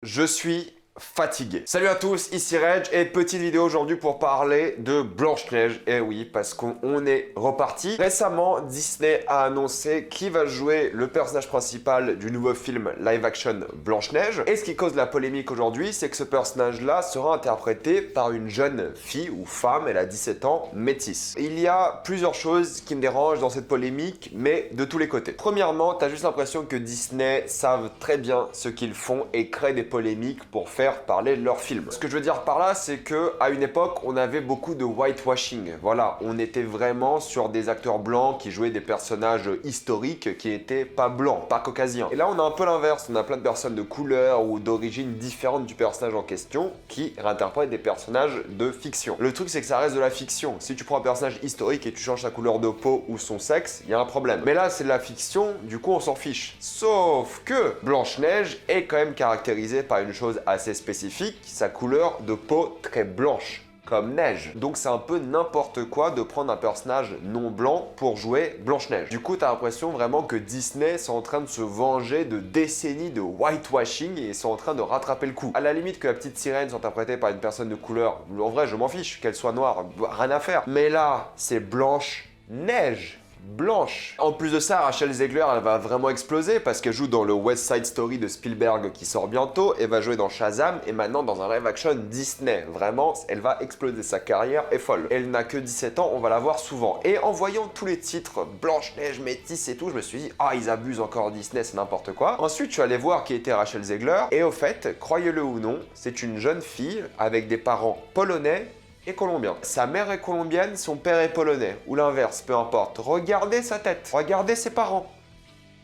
Je suis fatigué. Salut à tous, ici Reg et petite vidéo aujourd'hui pour parler de Blanche-Neige. Et oui, parce qu'on est reparti. Récemment, Disney a annoncé qui va jouer le personnage principal du nouveau film live-action Blanche-Neige. Et ce qui cause la polémique aujourd'hui, c'est que ce personnage-là sera interprété par une jeune fille ou femme, elle a 17 ans, métisse. Il y a plusieurs choses qui me dérangent dans cette polémique, mais de tous les côtés. Premièrement, t'as juste l'impression que Disney savent très bien ce qu'ils font et créent des polémiques pour faire parler de leur film. Ce que je veux dire par là, c'est que à une époque, on avait beaucoup de whitewashing. Voilà, on était vraiment sur des acteurs blancs qui jouaient des personnages historiques qui étaient pas blancs, pas caucasiens. Et là, on a un peu l'inverse. On a plein de personnes de couleur ou d'origine différente du personnage en question qui réinterprètent des personnages de fiction. Le truc, c'est que ça reste de la fiction. Si tu prends un personnage historique et tu changes sa couleur de peau ou son sexe, il y a un problème. Mais là, c'est de la fiction, du coup, on s'en fiche. Sauf que Blanche-Neige est quand même caractérisée par une chose assez spécifique, sa couleur de peau très blanche, comme neige. Donc c'est un peu n'importe quoi de prendre un personnage non blanc pour jouer Blanche-Neige. Du coup, t'as l'impression vraiment que Disney sont en train de se venger de décennies de whitewashing et ils sont en train de rattraper le coup. À la limite que la petite sirène soit interprétée par une personne de couleur, en vrai, je m'en fiche, qu'elle soit noire, rien à faire. Mais là, c'est Blanche-Neige. Blanche. En plus de ça, Rachel Zegler, elle va vraiment exploser parce qu'elle joue dans le West Side Story de Spielberg qui sort bientôt, elle va jouer dans Shazam et maintenant dans un live action Disney. Vraiment, elle va exploser, sa carrière est folle. Elle n'a que 17 ans, on va la voir souvent. Et en voyant tous les titres, Blanche-Neige, Métis et tout, je me suis dit, ah, ils abusent encore Disney, c'est n'importe quoi. Ensuite, je suis allé voir qui était Rachel Zegler et au fait, croyez-le ou non, c'est une jeune fille avec des parents polonais et colombien. Sa mère est colombienne, son père est polonais, ou l'inverse, peu importe. Regardez sa tête, regardez ses parents.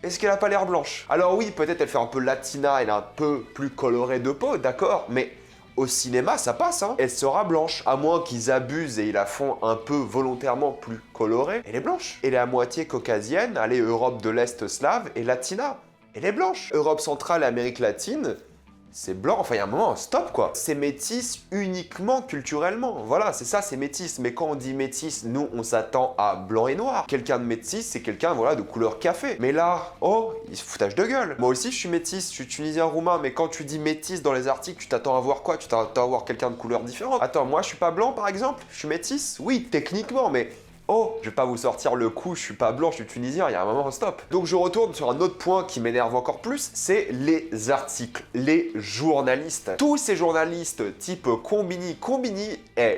Est-ce qu'elle a pas l'air blanche? Alors oui, peut-être elle fait un peu latina, elle est un peu plus colorée de peau, d'accord, mais au cinéma, ça passe, hein. Elle sera blanche, à moins qu'ils abusent et ils la font un peu volontairement plus colorée. Elle est blanche. Elle est à moitié caucasienne, allez, Europe de l'Est slave, et latina. Elle est blanche. Europe centrale, Amérique latine, c'est blanc, enfin il y a un moment, stop quoi. C'est métis uniquement culturellement, voilà, c'est ça, c'est métis. Mais quand on dit métis, nous on s'attend à blanc et noir. Quelqu'un de métis, c'est quelqu'un, voilà, de couleur café. Mais là, oh, il se foutage de gueule. Moi aussi je suis métis, je suis tunisien roumain, mais quand tu dis métis dans les articles, tu t'attends à voir quoi? Tu t'attends à voir quelqu'un de couleur différente. Attends, moi je suis pas blanc par exemple? Je suis métis? Oui, techniquement, mais oh, je vais pas vous sortir le coup, je suis pas blanc, je suis tunisien, il y a un moment, stop. Donc je retourne sur un autre point qui m'énerve encore plus, c'est les articles, les journalistes. Tous ces journalistes type Combini,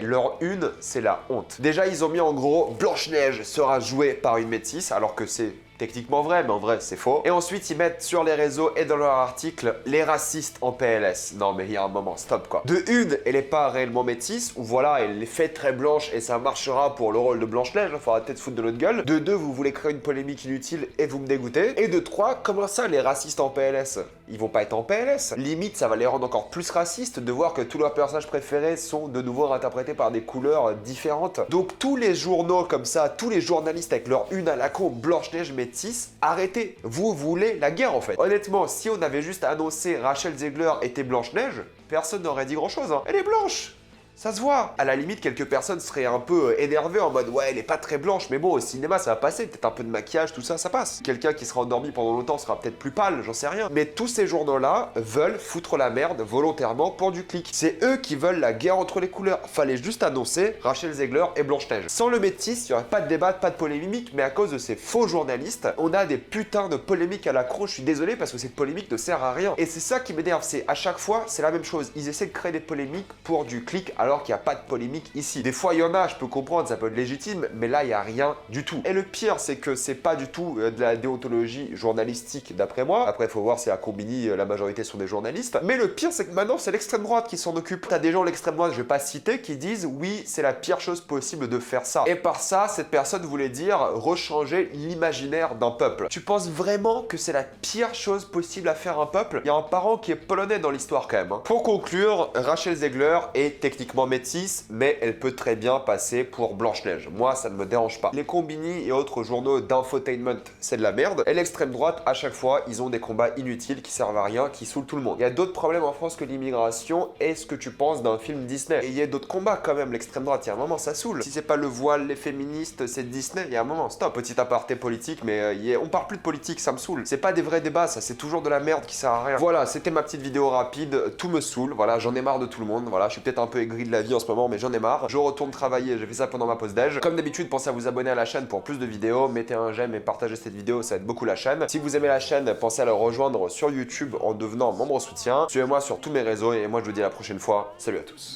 leur une, c'est la honte. Déjà, ils ont mis en gros, Blanche-Neige sera jouée par une métisse, alors que c'est techniquement vrai, mais en vrai, c'est faux. Et ensuite, ils mettent sur les réseaux et dans leur article les racistes en PLS. Non, mais il y a un moment, stop quoi. De une, elle est pas réellement métisse, ou voilà, elle est faite très blanche et ça marchera pour le rôle de Blanche-Neige, faut arrêter de se foutre de notre gueule. De deux, vous voulez créer une polémique inutile et vous me dégoûtez. Et de trois, comment ça, les racistes en PLS? Ils vont pas être en PLS. Limite, ça va les rendre encore plus racistes de voir que tous leurs personnages préférés sont de nouveau réinterprétés par des couleurs différentes. Donc tous les journaux comme ça, tous les journalistes avec leur une à la con, Blanche-Neige métisse, arrêtez. Vous voulez la guerre en fait. Honnêtement, si on avait juste annoncé Rachel Zegler était Blanche-Neige, personne n'aurait dit grand chose, hein. Elle est blanche! Ça se voit. À la limite, quelques personnes seraient un peu énervées en mode ouais, elle est pas très blanche, mais bon, au cinéma, ça va passer. Peut-être un peu de maquillage, tout ça, ça passe. Quelqu'un qui sera endormi pendant longtemps sera peut-être plus pâle, j'en sais rien. Mais tous ces journaux-là veulent foutre la merde volontairement pour du clic. C'est eux qui veulent la guerre entre les couleurs. Fallait juste annoncer Rachel Zegler et Blanche-Neige. Sans le métis, il n'y aurait pas de débat, pas de polémique, mais à cause de ces faux journalistes, on a des putains de polémiques à la con. Je suis désolé parce que cette polémique ne sert à rien. Et c'est ça qui m'énerve, c'est à chaque fois, c'est la même chose. Ils essaient de créer des polémiques pour du clic alors qu'il n'y a pas de polémique ici. Des fois, il y en a, je peux comprendre, ça peut être légitime, mais là, il n'y a rien du tout. Et le pire, c'est que c'est pas du tout de la déontologie journalistique, d'après moi. Après, il faut voir si à Combini, la majorité sont des journalistes. Mais le pire, c'est que maintenant, c'est l'extrême droite qui s'en occupe. T'as des gens de l'extrême droite, je vais pas citer, qui disent oui, c'est la pire chose possible de faire ça. Et par ça, cette personne voulait dire rechanger l'imaginaire d'un peuple. Tu penses vraiment que c'est la pire chose possible à faire un peuple? Il y a un parent qui est polonais dans l'histoire quand même, hein. Pour conclure, Rachel Zegler est techniquement ethniquement métisse, mais elle peut très bien passer pour Blanche-Neige. Moi, ça ne me dérange pas. Les Combini et autres journaux d'infotainment, c'est de la merde. Et l'extrême droite, à chaque fois, ils ont des combats inutiles qui servent à rien, qui saoulent tout le monde. Il y a d'autres problèmes en France que l'immigration. Est-ce que tu penses d'un film Disney? Et il y a d'autres combats quand même, l'extrême droite, il y a un moment, ça saoule. Si c'est pas le voile, les féministes, c'est Disney, il y a un moment. Stop, petit aparté politique, mais on parle plus de politique, ça me saoule. C'est pas des vrais débats, ça, c'est toujours de la merde qui sert à rien. Voilà, c'était ma petite vidéo rapide, tout me saoule, voilà, j'en ai marre de tout le monde, voilà, je suis peut-être un peu aigri de la vie en ce moment, mais j'en ai marre. Je retourne travailler, j'ai fait ça pendant ma pause déj. Comme d'habitude, pensez à vous abonner à la chaîne pour plus de vidéos, mettez un j'aime et partagez cette vidéo, ça aide beaucoup la chaîne. Si vous aimez la chaîne, pensez à la rejoindre sur YouTube en devenant membre soutien. Suivez-moi sur tous mes réseaux et moi je vous dis à la prochaine fois. Salut à tous.